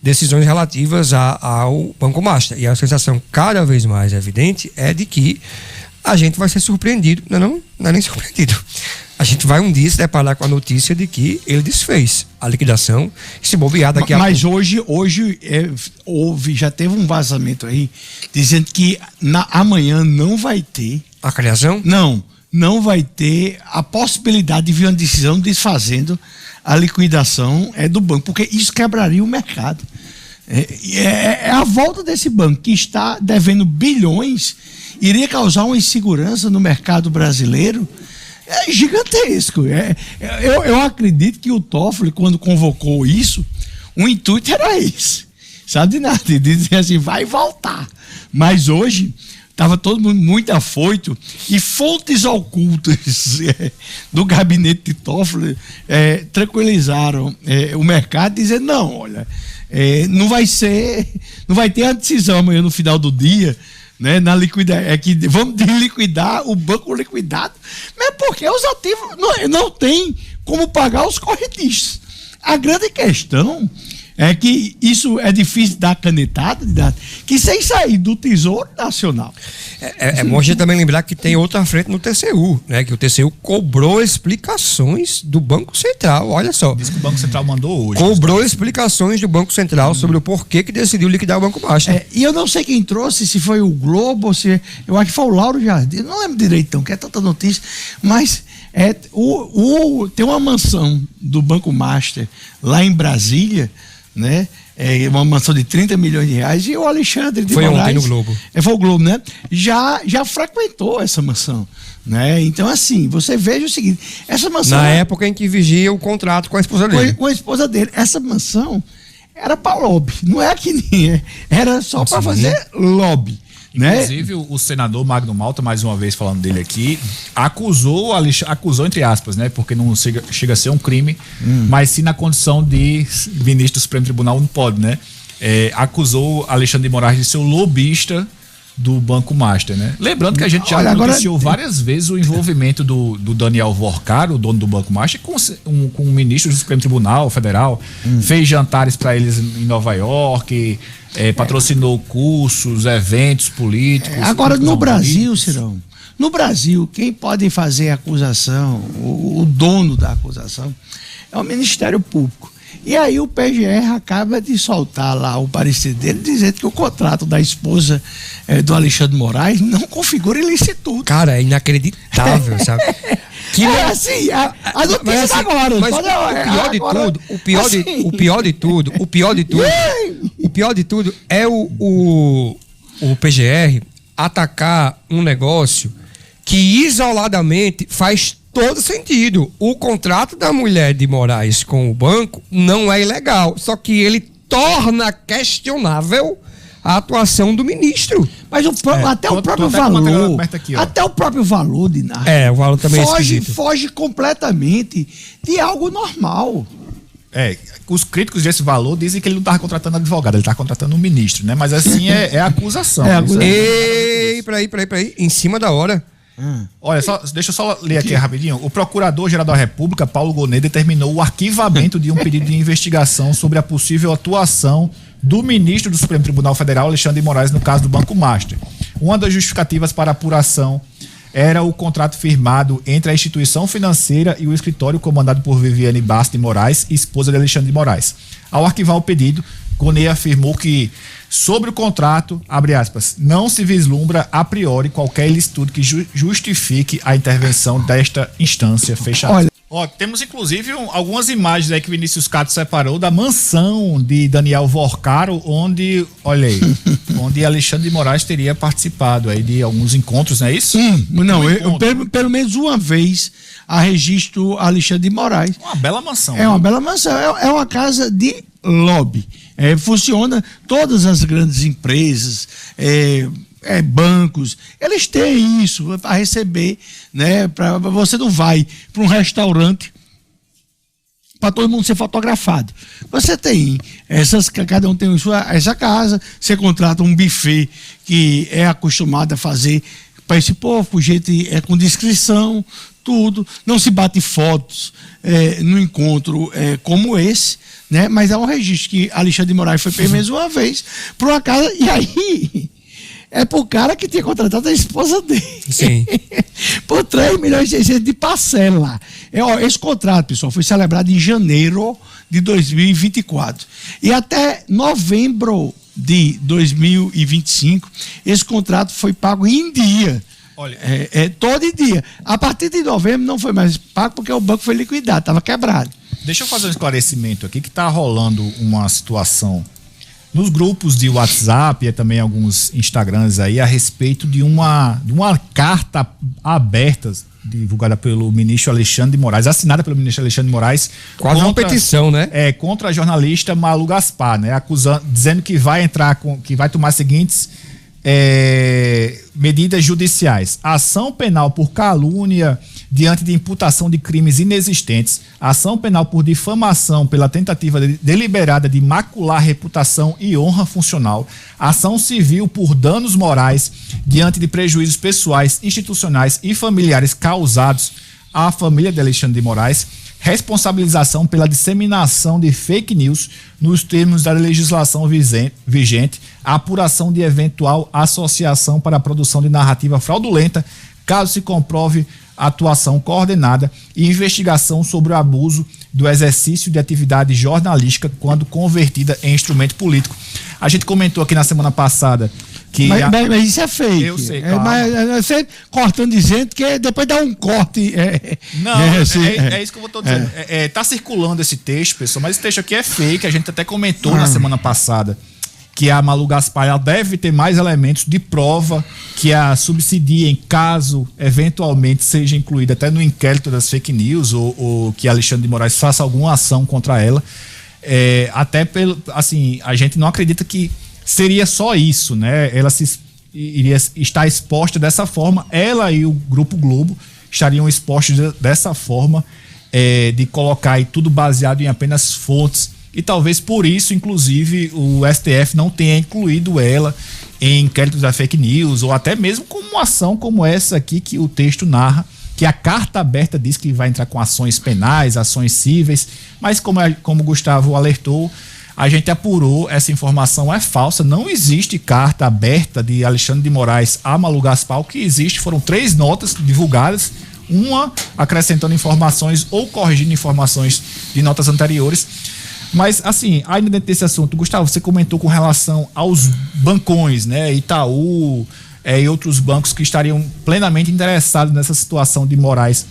decisões relativas ao Banco Master. E a sensação cada vez mais evidente é de que a gente vai ser surpreendido. Não é nem surpreendido. A gente vai um dia se deparar com a notícia de que ele desfez a liquidação e se bobear daqui a pouco. Mas hoje já teve um vazamento aí dizendo que amanhã não vai ter a criação? Não vai ter a possibilidade de vir uma decisão desfazendo a liquidação do banco, porque isso quebraria o mercado. É a volta desse banco que está devendo bilhões, iria causar uma insegurança no mercado brasileiro gigantesco. Eu acredito que o Toffoli, quando convocou isso, o intuito era esse, sabe de nada, de dizer assim, vai voltar. Mas hoje estava todo mundo muito afoito e fontes ocultas do gabinete de Toffoli tranquilizaram o mercado, dizendo, não, olha, não vai ter a decisão amanhã no final do dia, né, na liquidez, que vamos liquidar o banco liquidado, mas porque os ativos não tem como pagar os correntistas. A grande questão é que isso é difícil dar canetada, que sem sair do Tesouro Nacional. É bom a gente também lembrar que tem outra frente no TCU, né? Que o TCU cobrou explicações do Banco Central, olha só. Diz que o Banco Central mandou hoje. Cobrou explicações do Banco Central sobre o porquê que decidiu liquidar o Banco Master. E eu não sei quem trouxe, se foi o Globo, eu acho que foi o Lauro Jardim, não lembro direito, que é tanta notícia, mas tem uma mansão do Banco Master lá em Brasília, né? Uma mansão de 30 milhões de reais, e o Alexandre de Moraes... Foi ontem no Globo. Foi o Globo, né? Já frequentou essa mansão, né? Então, assim, você veja o seguinte, essa mansão... Na época em que vigia o contrato com a esposa dele. Com a esposa dele. Essa mansão era para lobby, não é que nem... Era só para fazer lobby. Inclusive, o senador Magno Malta, mais uma vez falando dele aqui, acusou entre aspas, né? Porque não chega a ser um crime, mas sim na condição de ministro do Supremo Tribunal, não pode, né? Acusou Alexandre de Moraes de ser o lobista do Banco Master, né? Lembrando que a gente já noticiou várias vezes o envolvimento do Daniel Vorcaro, o dono do Banco Master, com o ministro do Supremo Tribunal Federal, fez jantares para eles em Nova York, patrocinou cursos, eventos políticos. Agora, no Brasil, Cirão, no Brasil, quem pode fazer a acusação, o dono da acusação, é o Ministério Público. E aí o PGR acaba de soltar lá o parecer dele, dizendo que o contrato da esposa do Alexandre de Moraes não configura ilicitude. Cara, é inacreditável, sabe? Assim, a notícia agora. Mas o pior de tudo é o PGR atacar um negócio que isoladamente faz todo sentido. O contrato da mulher de Moraes com o banco não é ilegal, só que ele torna questionável a atuação do ministro. Mas até o próprio valor, até o próprio valor, Dinar, o valor também foge completamente de algo normal. Os críticos desse valor dizem que ele não estava contratando advogado, ele estava contratando um ministro, né? Mas assim é a acusação. Ei, peraí, em cima da hora. Olha, deixa eu só ler aqui rapidinho. O Procurador-Geral da República, Paulo Gonet, determinou o arquivamento de um pedido de investigação sobre a possível atuação do ministro do Supremo Tribunal Federal, Alexandre de Moraes, no caso do Banco Master. Uma das justificativas para a apuração era o contrato firmado entre a instituição financeira e o escritório comandado por Viviane Bastos de Moraes, esposa de Alexandre de Moraes. Ao arquivar o pedido, Gonet afirmou que, sobre o contrato, abre aspas, não se vislumbra a priori qualquer ilicitude que justifique a intervenção desta instância, fecha aspas. Temos inclusive algumas imagens aí que o Vinícius Cato separou da mansão de Daniel Vorcaro, onde Alexandre de Moraes teria participado aí de alguns encontros, não é isso? Pelo menos uma vez a registro Alexandre de Moraes. Uma bela mansão. Uma bela mansão, é uma casa de lobby. Funciona, todas as grandes empresas, bancos, eles têm isso para receber, né? Você não vai para um restaurante para todo mundo ser fotografado. Você tem cada um tem essa casa, você contrata um buffet que é acostumado a fazer para esse povo, o jeito com discrição, tudo. Não se bate fotos no encontro como esse, né? Mas é um registro que Alexandre de Moraes foi pelo menos uma vez por uma casa, e aí pro cara que tinha contratado a esposa dele. Sim. Por 3 milhões e 600 de parcela. Esse contrato, pessoal, foi celebrado em janeiro de 2024. E até novembro de 2025, esse contrato foi pago em dia. Olha, todo dia. A partir de novembro não foi mais pago porque o banco foi liquidado, estava quebrado. deixa eu fazer um esclarecimento aqui que está rolando uma situação nos grupos de WhatsApp e também alguns Instagrams aí a respeito de uma carta aberta divulgada pelo ministro Alexandre de Moraes, assinada pelo ministro Alexandre de Moraes. Quase uma petição, né? Contra a jornalista Malu Gaspar, né? Dizendo que vai tomar as seguintes medidas judiciais: ação penal por calúnia diante de imputação de crimes inexistentes, ação penal por difamação pela tentativa deliberada de macular reputação e honra funcional, ação civil por danos morais diante de prejuízos pessoais, institucionais e familiares causados à família de Alexandre de Moraes, responsabilização pela disseminação de fake news nos termos da legislação vigente, apuração de eventual associação para a produção de narrativa fraudulenta, caso se comprove atuação coordenada, e investigação sobre o abuso do exercício de atividade jornalística quando convertida em instrumento político. A gente comentou aqui na semana passada que... Mas isso é fake. Eu sei, claro. Mas você cortando dizendo que depois dá um corte. É isso que eu estou dizendo. Tá circulando esse texto, pessoal, mas esse texto aqui é fake. A gente até comentou na semana passada que a Malu Gaspar ela deve ter mais elementos de prova que a subsidiem caso eventualmente seja incluída até no inquérito das fake news ou que Alexandre de Moraes faça alguma ação contra ela. A gente não acredita que seria só isso, né? Ela iria estar exposta dessa forma, ela e o Grupo Globo estariam expostos dessa forma, de colocar aí tudo baseado em apenas fontes. E talvez por isso, inclusive, o STF não tenha incluído ela em inquéritos da fake news, ou até mesmo como uma ação como essa aqui que o texto narra, que a carta aberta diz que vai entrar com ações penais, ações cíveis, mas como o Gustavo alertou, a gente apurou, essa informação é falsa, não existe carta aberta de Alexandre de Moraes a Malu Gaspar. O que existe foram 3 notas divulgadas, uma acrescentando informações ou corrigindo informações de notas anteriores. Mas, assim, ainda dentro desse assunto, Gustavo, você comentou com relação aos bancões, né? Itaú e outros bancos que estariam plenamente interessados nessa situação de Moraes.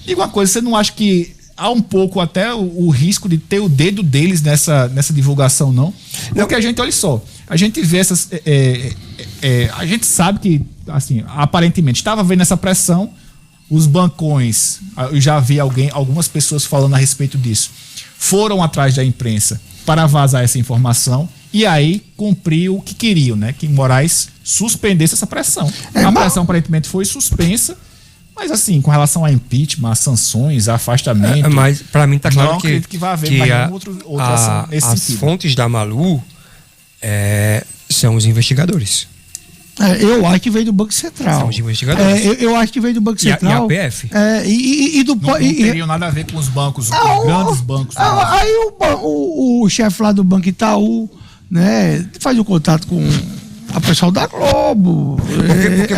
Diga uma coisa, você não acha que há um pouco até o risco de ter o dedo deles nessa divulgação, não? Porque a gente, olha só, a gente vê essas... a gente sabe que, assim, aparentemente, estava vendo essa pressão, os bancões, eu já vi algumas pessoas falando a respeito disso, foram atrás da imprensa para vazar essa informação e aí cumpriu o que queriam, né? Que Moraes suspendesse essa pressão. A pressão aparentemente foi suspensa, mas assim, com relação a impeachment, a sanções, a afastamento... Mas para mim tá claro que vai haver mais outra ação nesse as sentido. Fontes da Malu são os investigadores. Eu acho que veio do Banco Central. São os investigadores. Eu acho que veio do Banco Central. E a PF? Não teriam nada a ver com os bancos, os grandes bancos. Aí o chefe lá do Banco Itaú, né, faz o contato com a pessoal da Globo. Porque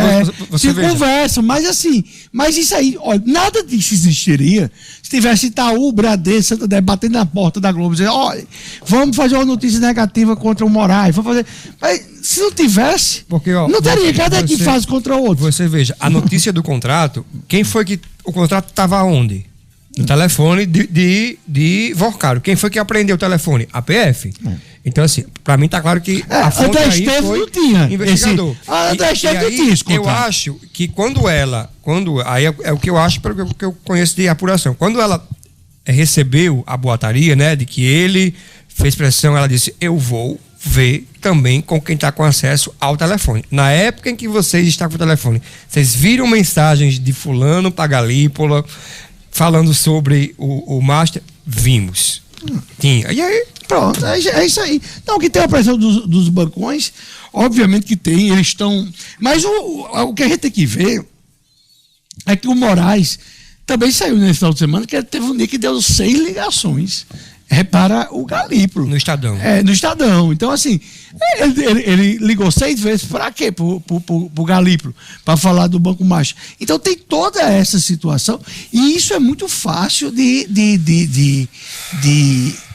você se conversa, mas assim, isso aí, olha, nada disso existiria se tivesse Itaú, Bradesco, Santander batendo na porta da Globo, dizendo, olha, vamos fazer uma notícia negativa contra o Moraes, vamos fazer. Mas se não tivesse, não teria, cada que faz contra o outro. Você veja, a notícia do contrato, quem foi que o contrato estava onde? No telefone de Vorcaro. Quem foi que apreendeu o telefone? A PF. Então, assim, pra mim tá claro que a fonte André aí Esteves foi não tinha investigador. André Esteves não tinha isso. Eu acho que aí é o que eu acho pelo que eu conheço de apuração. Quando ela recebeu a boataria, né, de que ele fez pressão, ela disse, eu vou ver também com quem está com acesso ao telefone. Na época em que vocês estavam com o telefone, vocês viram mensagens de fulano pra Galípola falando sobre o Master? Vimos. Tinha. E aí, Pronto, é isso aí. Então, que tem a pressão dos bancões, obviamente que tem, eles estão... Mas o que a gente tem que ver é que o Moraes também saiu nesse final de semana, que ele teve um dia que deu 6 ligações para o Galípolo. No Estadão. No Estadão. Então, assim, ele ligou 6 vezes para quê? Pro Galípolo, para falar do Banco Macho. Então, tem toda essa situação e isso é muito fácil de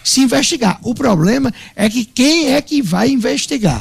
se investigar. O problema é que quem é que vai investigar?